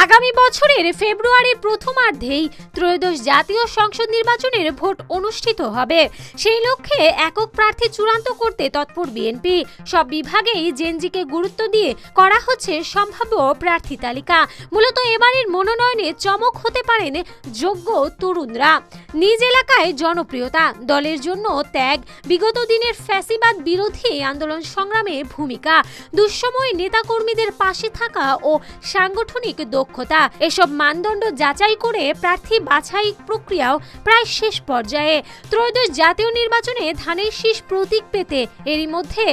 আগামী বছরের ফেব্রুয়ারির প্রথমার্ধেই ত্রয়োদশ জাতীয় সংসদ নির্বাচনের ভোট অনুষ্ঠিত হবে। সেই লক্ষ্যে একক প্রার্থী চূড়ান্ত করতে তৎপর বিএনপি। সব বিভাগেই জেনজিকে গুরুত্ব দিয়ে করা হচ্ছে সম্ভাব্য প্রার্থী তালিকা। মূলত এবারের মনোনয়নে চমক হতে পারেন যোগ্য তরুণরা। নিজ এলাকায় জনপ্রিয়তা, দলের জন্য ত্যাগ, বিগত দিনের ফ্যাসিবাদ বিরোধী আন্দোলন সংগ্রামে ভূমিকা, দুঃসময় নেতাকর্মীদের পাশে থাকা ও সাংগঠনিক দক্ষতা, এসব মানদণ্ড যাচাই করে প্রার্থী বাছাই প্রক্রিয়াও প্রায় শেষ পর্যায়ে। ত্রয়োদশ জাতীয় নির্বাচনে ধানের শীষ প্রতীক পেতে এরই মধ্যে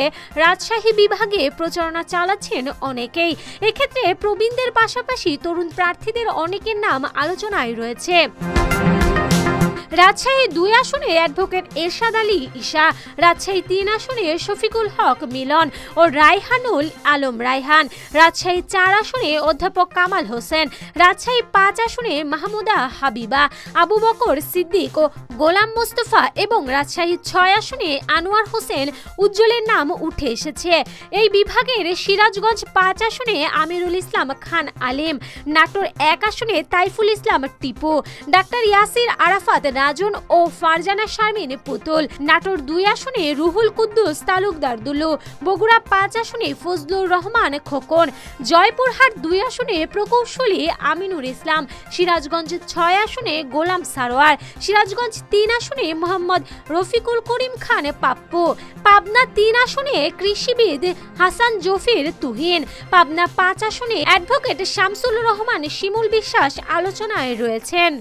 রাজশাহী বিভাগে প্রচারণা চালাচ্ছেন অনেকেই। এক্ষেত্রে প্রবীণদের পাশাপাশি তরুণ প্রার্থীদের অনেকের নাম আলোচনায় রয়েছে। রাজশাহী 2 আসনে অ্যাডভোকেট এরশাদ আলী ঈশা, রাজশাহী 3 আসনে শফিকুল হক মিলন ও রায়হানুল আলম রায়হান, রাজশাহী 4 আসনে অধ্যাপক কামাল হোসেন, রাজশাহী 5 আসনে মাহমুদা হাবিবা, আবু বকর সিদ্দিক ও গোলাম মোস্তফা এবং রাজশাহী 6 আসনে আনোয়ার হোসেন উজ্জ্বলের নাম উঠে এসেছে। এই বিভাগের সিরাজগঞ্জ 5 আসনে আমিরুল ইসলাম খান আলিম, নাটোর 1 আসনে তাইফুল ইসলাম টিপু, ডাক্তার ইয়াসির আরাফাত রাজন ও ফারজানা শারমিন পুতুল, নাটোর 2 আসনে রুহুল কুদ্দুস তালুকদার দুলু, বগুড়া 5 আসনে ফজলুর রহমান খোকন, জয়পুরহাট 2 আসনে প্রকৌশলী আমিনুর ইসলাম, সিরাজগঞ্জ 6 আসনে গোলাম সারোয়ার, সিরাজগঞ্জ 3 আসনে মোহাম্মদ রফিকুল করিম খান পাপ্পু, পাবনা 3 আসনে কৃষিবিদ হাসান জফির তুহিন, পাবনা 5 আসনে অ্যাডভোকেট শামসুল রহমান শিমুল বিশ্বাস আলোচনায় রয়েছেন।